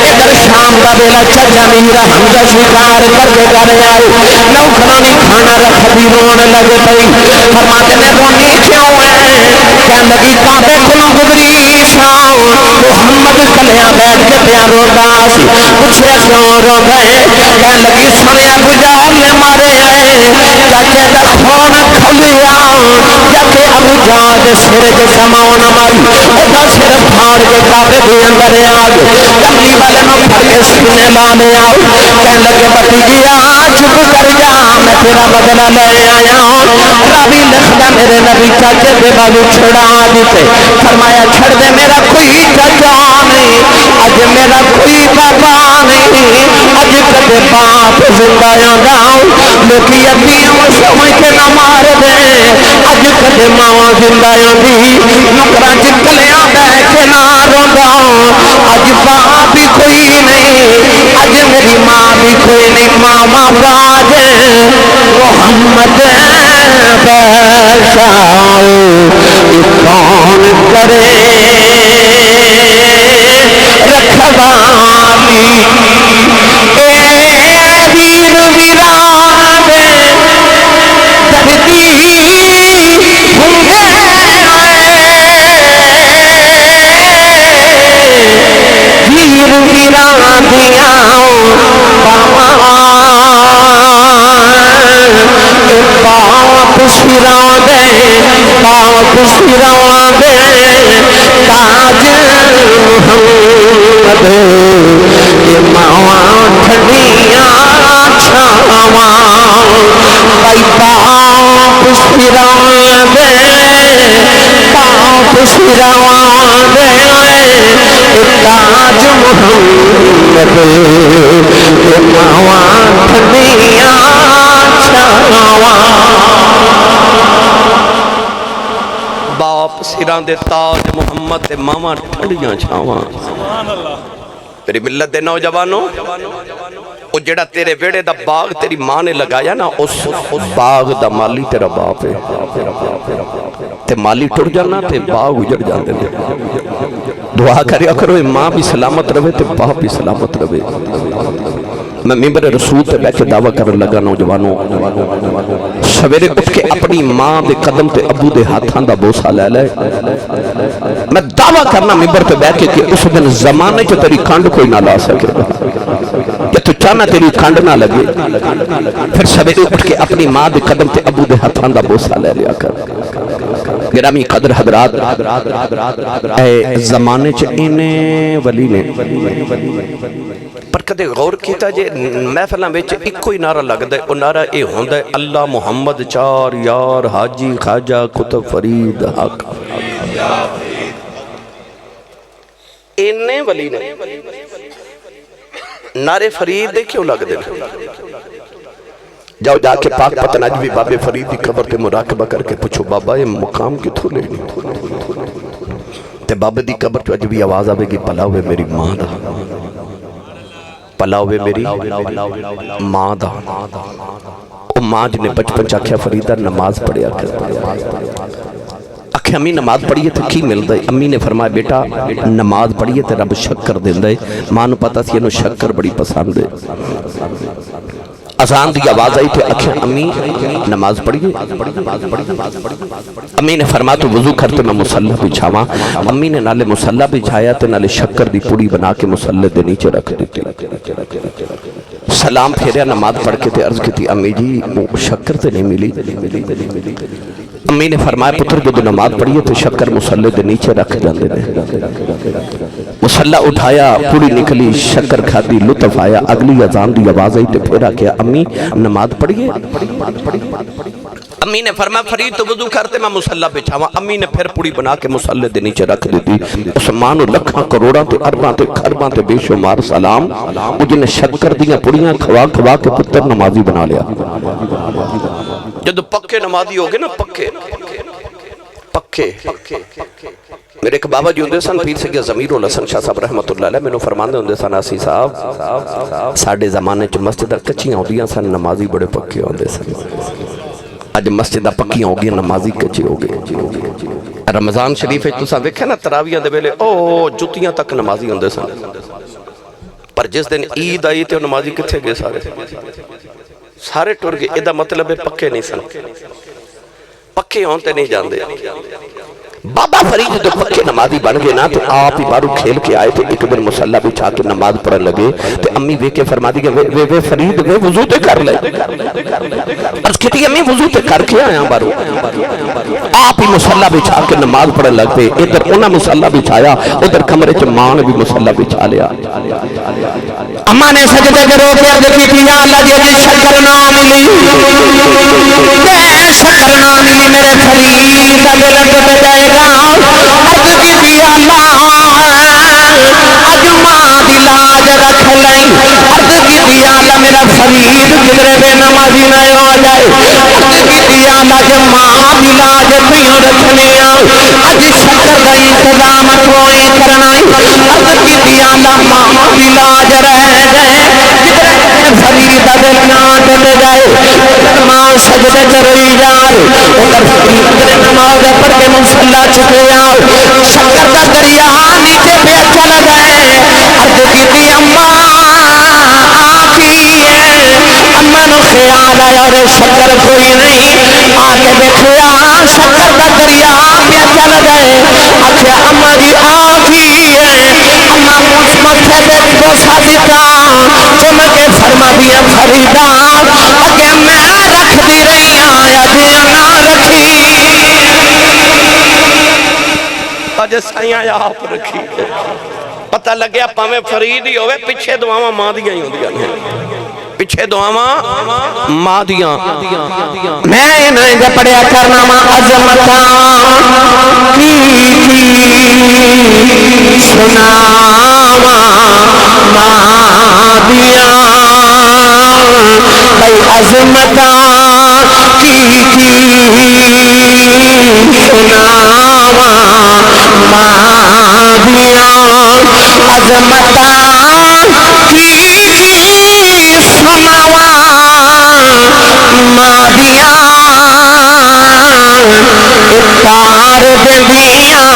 ادھر شام دا ویلا چچا میرا حمزہ شکار کر کے گھر آئے، نوکرانی کھانا رکھ دی رون لگ پئی، فرماتے نے رونی کیوں ہے؟ کہن لگی کعبے کھلوں گزری شام، محمد کلیاں بیٹھ کے پیا روندا سی، پوچھے کیوں روندا ہے؟ کہن لگی سنے ابو جہل نے مارے آئے، چاچے دا خون کھلیا، جاکے ابو جہل دے سر تے سماؤ نہ ماری، ادا سر پھاڑ کے کعبے دے اندر آ گئے، کملی والے نو پھڑ کے سینے لانے آؤ، کہن لگے بھتیجیا چپ کر جا میں تیرا بدلہ لے آیا ہوں۔ راوی لکھدا میرے نبی چاچے دے بالو چھڑا دیتے، فرمایا چھڑ دے میرا کوئی چاچا نہیں، اج میرا کوئی بابا نہیں، اج کدے باپ زندہ آندا لوگ یتیم سمجھ کے نہ مار دے، اج کدے ماں زندہ آندی نکراں چ کلیاں بیٹھ کے نہ روندا، اج باپ بھی کوئی نہیں، اج میری ماں بھی کوئی نہیں، ماما باج محمد بخشاؤ کون کرے رکھوالی۔ اے ویر ویران دردی ہوں ویر ویران دیاں باپ سراں دے باپ سراں دے تاج محمد، یہ ماواں ٹھنڈیاں چھاواں بھائی باپ سراں دے باپ سراں دے تاج محمد، یہ ماواں ٹھنڈیاں باپ سراں دے تاج محمد تے ماواں ٹھنڈیاں چھاواں۔ میری ملت دے نوجوانوں، وہ جڑا تیرے ویڑے دا باغ تیری ماں نے لگایا نا، اس باغ دا مالی تیرا باپ ہے، تے مالی ٹر جانا تے باغ اجڑ جاندے نے۔ دعا کریا کرو ماں بھی سلامت رہے تے باپ بھی سلامت رہے۔ میں ممبر رسول تے بیٹھ کے دعویٰ کرنے لگا نوجوانوں، سویرے اٹھ کے اپنی ماں دے قدم تے ابو دے ہاتھاں دا بوسا لے لے۔ میں دعویٰ کرنا ممبر تے بیٹھ کے کہ اس دن زمانے جو تیری کھنڈ کوئی نہ لا سکے، کہ تو چاہنا تیری کھنڈ نہ لگے، پھر سویرے اٹھ کے اپنی ماں دے قدم تے ابو دے ہاتھاں دا بوسا لے لیا کر۔ گرامی قدر حضرات، اے زمانے چ انہیں ولی نے پر کدے غور کیتا جے محفلاں وچ اکو ہی نعرہ لگدا ہے، او نعرہ اے ہوندا ہے اللہ محمد چار یار حاجی خواجہ قطب فرید حق۔ انہیں ولی نے نعرے فرید دے کیوں لگدے؟ جاؤ جا کے پاک پتن اجوی بابے فرید دی قبر تے مراقبہ کر کے پوچھو بابا یہ مقام کتھوں لے تے بابے دی قبر تو اجوی آواز آوے گی پلا ہوئے میری ماں دا، پلا ہوئے میری ماں دا۔ او ماں جنہیں بچپن چاکھیا فریدہ نماز پڑھیا کر اکھے امی نماز پڑھیے تو کی مل دے؟ امی نے فرمایا بیٹا نماز پڑھیے تو رب شکر دیں دے، ماں نو پتا سی انہوں شکر بڑی پسند ہے۔ اذان دی آواز آئی تھے اکھے امی نماز پڑھیے، امی نے فرمایا تو وضو کرتے میں مسلح بچھاواں، امی نے نالے مسلح بچھایا تو نالے شکر دی پوڑی بنا کے مسلح دے نیچے رکھ دیتی، سلام پھیریا نماز پڑھ کے تے عرض کی تھی امی جی شکر تے نہیں ملی، امی نے فرمایا پتر جو نماز پڑھیے تو شکر مسلح دے نیچے رکھ جاندے نے، مسلح اٹھایا پوری نکلی شکر کھادی لطف آیا، اگلی اذان دی آواز آئی تو پھیرا کیا امی نماز پڑھیے، امی نے فرمایا فرید تو وضو کرتے میں مسلح بچھاواں، امی نے پھر پوری بنا کے مسلح دے نیچے رکھ دیتی۔ اس ماں نو لکھاں کروڑاں تے ارباں تے خرباں تے بے شمار سلام، وہ جنہیں شکر دیاں پوڑیاں کھوا کھوا کے پتر نمازی بنا لیا۔ جدو پکے نمازی ہو گئے نا پکے میرے ایک بابا جی ہوندے سن پیر سے ضمیر الحسن شاہ صاحب رحمت اللہ علیہ میں نو فرماندے ہوندے سن آسی صاحب ساڑھے زمانے چ مسجد کچھیاں ہوندیاں سن نمازی بڑے پکے ہوندے سن، اج مسجدہ پکیاں ہو گئی نمازی کچے ہو گئے۔ رمضان شریف تساں ویکھے نا تراویحاں دے ویلے او جتیاں تک نمازی ہوندے سن، پر جس دن عید آئی تے نمازی کتھے گئے سارے ٹر گئے، ایدہ مطلب ہے پکے نہیں سن، پکے ہونتے نہیں جاندے۔ بابا فرید جو پکے نمازی بن گئے نا تو آپ ہی بارو کھیل کے آئے تھے، ایک دن مسلح بچھا کے نماز پڑھن لگے تو امی وے کے فرما دی کہ وے فرید وے وضو تے کر لے، عرض کہتی امی وضو تے کر کے آیا بارو، آپ ہی مسلح بچھا کے نماز پڑھن لگ پے، ادھر انہاں مسلح بچھایا ادھر کمرے چ ماں نے بھی مسلح بچھا لیا۔ اماں نے سجدے کرو کے عرض کی یا اللہ جی اجی شکر نہ ملی، شکر نہ ملی میرے فرید دا دل ٹوٹ جائے گا، عرض کی یا اللہ اج ماں دی لاج رکھ لیں، عرض کی یا اللہ میرا فرید کدرے بے نمازی نہ ہو جائے، عرض کی یا اللہ جب ماں دی لاج پیوں رکھنے اج شکر دا انتظام کوئی کرنا، عرض کی یا اللہ ماں دی لاج رہ جائے کدرے فرید دل نہ ٹوٹ جائے، ماں سجدے چروئی جائے ادھر فرید نماز پڑھ کے مسلح چکے آؤ، شکر کا دریا نیچے پہ چل گئے، عرض کی اماں آتی ہے، اماں نو خیال آیا اور شکر کوئی نہیں، آگے دیکھیا شکر کا دریا پہ چل گئے، آخیا اماں جی آتی ہے، اماں مٹھے پہ بوسا دیتا چم کے فرما دیا فریدا اگے میں رکھ دی رہی آیا دیا نہ رکھی، آج سائیاں یا آپ رکھی، پتہ لگیا پاویں فرید ہی ہوئے پیچھے دعاواں ماں دیاں ہی ہوندیاں ہیں، پیچھے دعاواں ماں دیاں۔ میں انہیں جب پڑھیا کرنا ماں عظمتاں کی سناواں ماں دیاں، بھئی عظمتاں کی سناواں ماں دیاں، عظمتاں کی سناواں ماں دیاں، اتار دیاں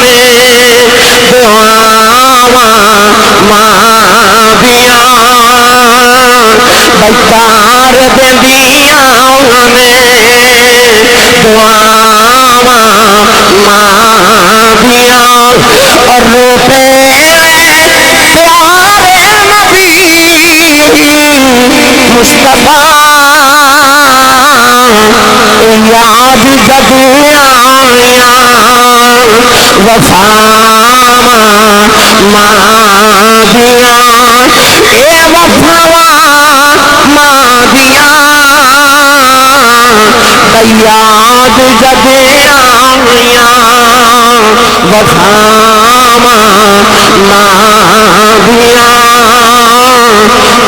نے دعاواں ماں دیاں، بچار دیاں نے دعاواں ماں دیاں، اور روپے پیارے نبی مصطفیٰ یاد جب آیا وفا ماں دیاں، اے وفا ماں دیاں، یاد جب آیا وفا ماں دیاں،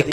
1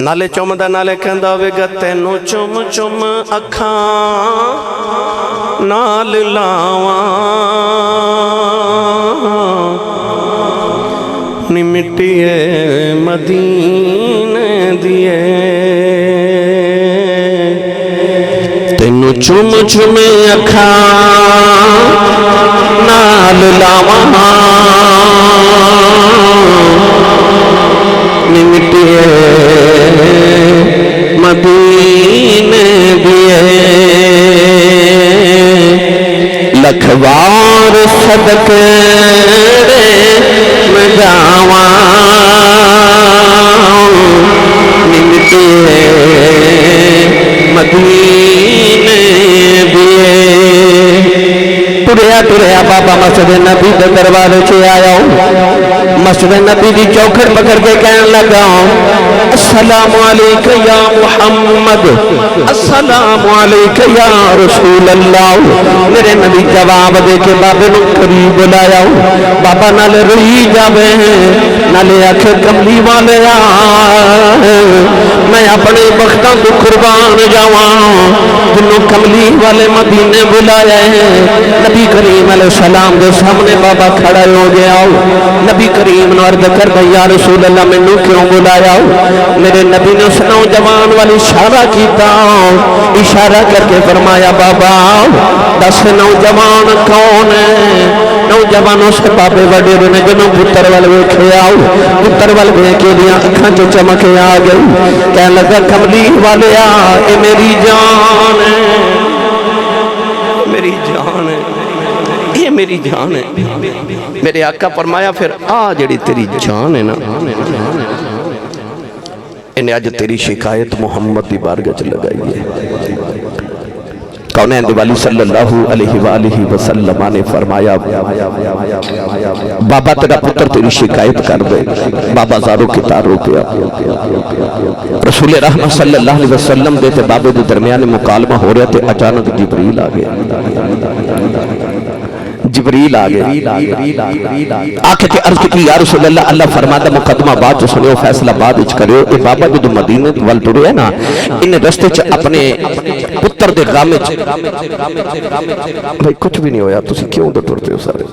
نالے چومدہ نالے کہندہ ویگا تینو چوم چوم اکھاں نال لاواں نی مٹیے مدینے دیے تینو چوم چوم اکھاں نال لاواں نی مٹیے مدینے دیے لکھوار صدقے میں جاواں نمٹیے مدینے دیے ٹریا ٹریا بابا مسجد نبی دے دروازے سے آیا مسجد نبی دی چوکھٹ پکڑ کے کہنے لگا السلام علیکہ یا محمد السلام علیکہ یا رسول اللہ میرے نبی جواب دے کے بابے نو قریب بلایا بابا نالے روئی جاوے ہیں نالے آنکھیں کملی والے میں اپنے بختاں کو قربان جاواں جنہوں کملی والے مدینے بلائے ہیں نبی کریم علیہ السلام دے سامنے بابا کھڑا ہو گیا نبی کریم نے عرض کر دیا یا رسول اللہ میں نو کیوں بلایا میرے نبی نے اس نوجوان والی اشارہ کیتا اشارہ کر کے فرمایا بابا دس نوجوان کون ہے نوجوانوں سے بابے وڈے نے جنہوں پتر والے کھیا پتر والے کے لیا اکھاں جو چمکے آ گئی کہنے لگا کملی والے اے میری جان ہے میری جان ہے یہ میری جان ہے میرے آقا فرمایا پھر جڑی تیری جان ہے نا انہیں آج تیری شکایت محمد دی بارگاہ چ لگائی ہے کونین والی صلی اللہ علیہ وآلہ وسلم نے فرمایا بابا تیرا پتر تیری شکایت کر دے بابا زارو کی تارو کیا رسول رحمت صلی اللہ علیہ وسلم دیتے بابے دے درمیان مکالمہ ہو رہے تھے اچانک جبریل آگئے جبریل آگئے آکھے کہ عرض کی یا رسول اللہ اللہ فرماتا مقدمہ بات جو سنیو فیصلہ بات اچھ کریو اے بابا جو مدینہ والٹورے ہے نا انہیں رستے چھ اپنے پتر دے غامے چھ بھائی کچھ بھی نہیں ہویا تسی کیوں دے ٹورتے ہو سارے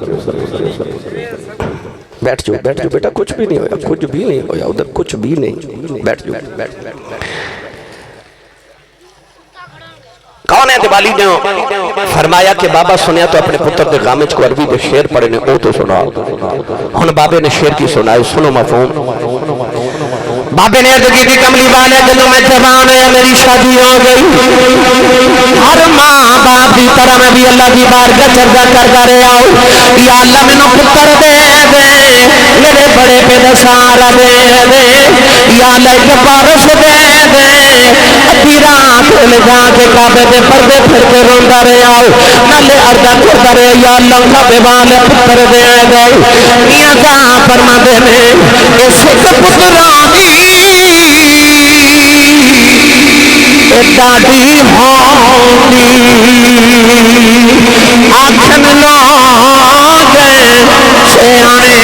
بیٹھ جو بیٹا کچھ بھی نہیں ہویا کچھ بھی نہیں ہویا ادھر کچھ بھی نہیں بیٹھ جو کون ہے دیوالی نے فرمایا کہ بابا سنیا تو اپنے پتر دے غامج کو عربی دے شیر پڑھے نے او تو سنا ہن بابے نے شیر کی سنائے سنو مفہوم بابے نے عرض کی تھی کملی والے جنہوں میں جوان ہے میری شادی ہو گئی ہر ماں باپ دی طرح میں بھی اللہ کی بارگاہ چرچا کرتا رہے آؤ یا اللہ میں نو پتر دے دے میرے بڑے پہ دسارا دے دے یا اللہ ایک بارش دے دے ادھی رات لے جا کے کعبے دے پردے پھر کے روندہ رہے آؤ نالے اردہ کرتا رہے یا اللہ کعبے والے پتر دے دے میاں جہاں فرما دے میں اس پترانی ڈاڈی ہونی آکھن لوگے سیانے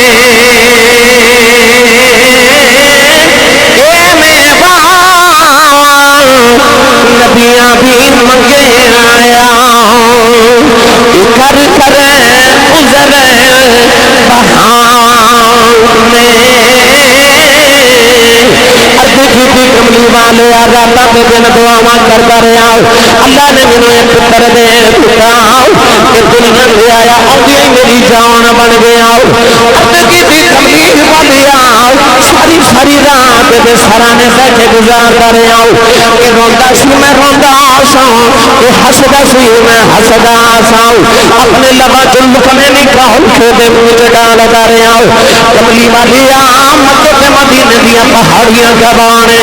اے میوہ نبیاں بھی منگے آیا کر کر گزرے بہانے کی کملی والے آزادہ دے دن دعاواں کرتا رہا اللہ نے منو ایک پتر دے دتا کہ دنیا لے آیا آدھی میری جان بن گیا کی کملی والے ساری ساری رات دے سرانے بیٹھے گزارتا رہا کہ روندا سی میں روندا سا کہ ہسدا سی میں ہسدا سا اپنے لبا جلد میں نکاح کے دے مجھے ڈالتا رہا کملی والے مکے تے مدینے دیا پہاڑیاں جبانے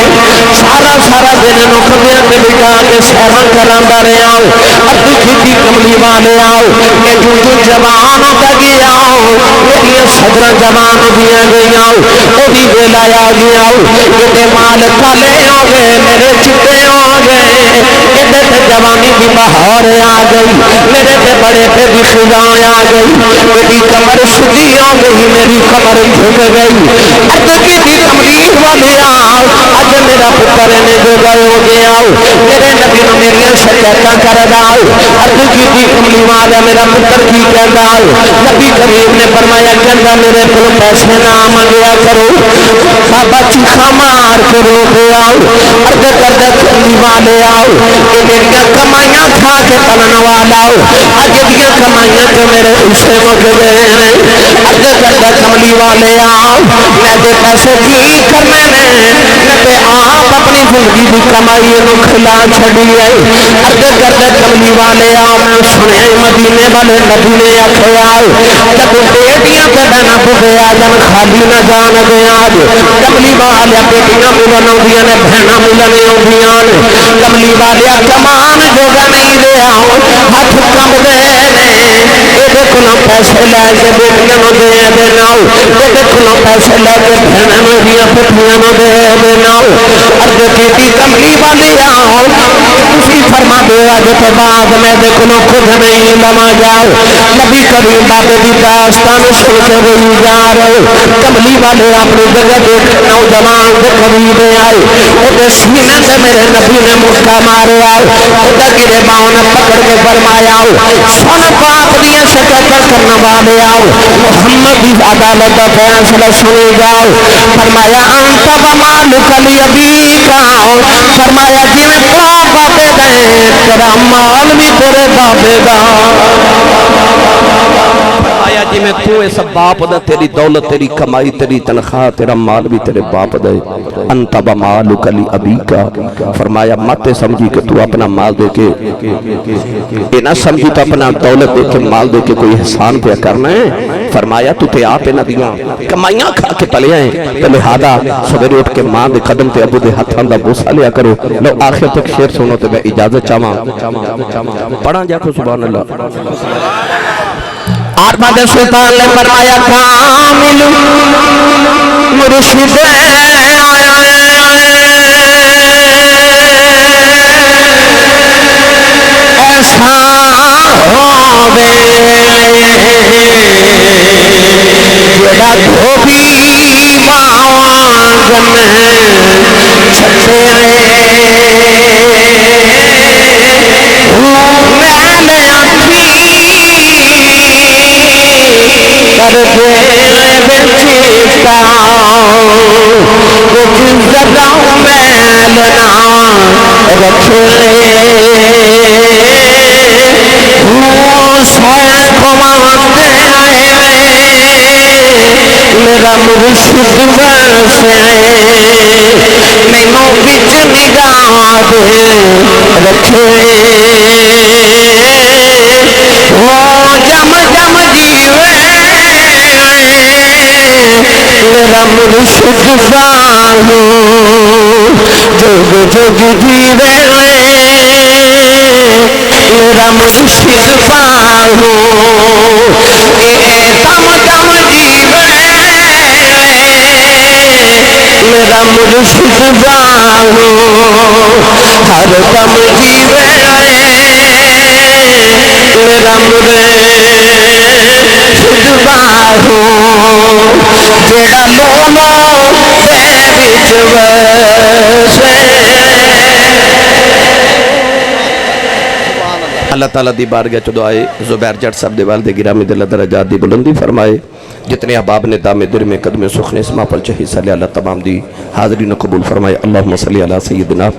سارا سارا دن نکھدیاں کے بٹا کے سہران کراندا رہے آؤ ادھی کھیتی کملی والے آؤ کہ جو جوان تگی آؤ میری صدر جوان دیا گئی آؤ وہ بھی ویلایا گیا آؤ کہ مال کالے ہو گئے میرے چٹے ہو گئے ادھر تے جوانی کی بہار آ گئی میرے تے بڑے پہ بھی خزاں آ گئی میری کمر سدھی ہو گئی میری کمر جھک گئی ادھی کھیتی کملی والے اج میرا پتر نے جو گئے ہو گیا میرے نبی نے میری شکایتاں کر دال عرض کی کملی والا میرا پتر کی کہندا نبی کریم نے فرمایا کہندا میرے کو پیسے نہ منگیا کرو بابا چیخا مار کے رو گیا عرض کردہ کملی والے یہ میری کمائیاں کھا کے پلن والا اج دیاں کمائیاں تو میرے اسے مک گئے ہیں عرض کردہ کملی والے میں دے پیسے کی کرنے نے میں آپ اپنی زندگی کی کمائی نو کھلا چھڑی ہے عرض کردہ کملی والے میں سنے مدینے والے نبی نے آکھیا جب بیٹیاں کدا نہ بھے آجن خالی نہ جان گیا کملی والے بیٹیاں ملن آؤندیاں نے بہناں ملن آؤندیاں کملی والے کمان جوگا نہیں رہا ہاتھ کم دے نے یہ کولوں پیسے لے کے بیٹیاں نو دے دینا یہ کولوں پیسے لے کے بہناں میریاں پٹھیاں نو دے دینا عرض کی کملی والے تسی فرما دو اج تو بعد میں دے کولوں خود نہیں لوا جاؤ نبی کریم بابے دی داستان سن کے روئی جا رہے کملی والے اپنی جگہ دیکھ نوجوان کے قریب آئے وہ سینے سے میرے نبی نے مکہ مارے وہ گرے باؤں نے پکڑ کے فرمایا سن پاپ دیا شکایت کرنے والے محمد کی عدالت کا فیصلہ سنی جاؤ فرمایا انت ومالک لابیک فرمایا جی میں بابے گئے تیرا مال بھی تیرے بابے گا آیا جی میں تو اس باپ دا تیری دولت تیری کمائی تیری تنخواہ تیرا مال بھی تیرے باپ دے انت ومالک لابیک فرمایا مت سمجھی کہ تو اپنا مال دے کے یہ نہ سمجھی تو اپنا دولت دے کے مال دے کے کوئی احسان پہ کرنا ہے فرمایا تو تے آپ نہ دیاں کمائیاں کھا کے پلے ہیں تو لہذا سویرے اٹھ کے ماں دے قدم تے ابو دے ہتھاں دا بوسہ لیا کرو لو آخر تک شعر سنو تے میں اجازت چاہواں پڑھاں جا کو سبحان اللہ احمد سلطان نے فرمایا کامل مرشد ایسا ہووے جڑا دھوبی مانگن چھٹے میرا مرشد ویسے مینوں وچ نگاہ دے رکھے وہ جم جم جیوے میرا مرشد بانو جگ جگ جیوے میرا مرشد بانو دم دم جیوے میرا مرشد بانو ہر دم جیوے میرا مرشد بانو جڑا لولو دے وچ وسے اللہ تعالیٰ دی بارگاہ چ دعائے زبیر جٹ صاحب دے والد گرامی دل درجات دی بلندی فرمائے جتنے احباب نے دام در میں قدم سخن اسما پر حصہ لیا اللہ تمام دی حاضرین قبول فرمائے اللہم صلی علی سیدنا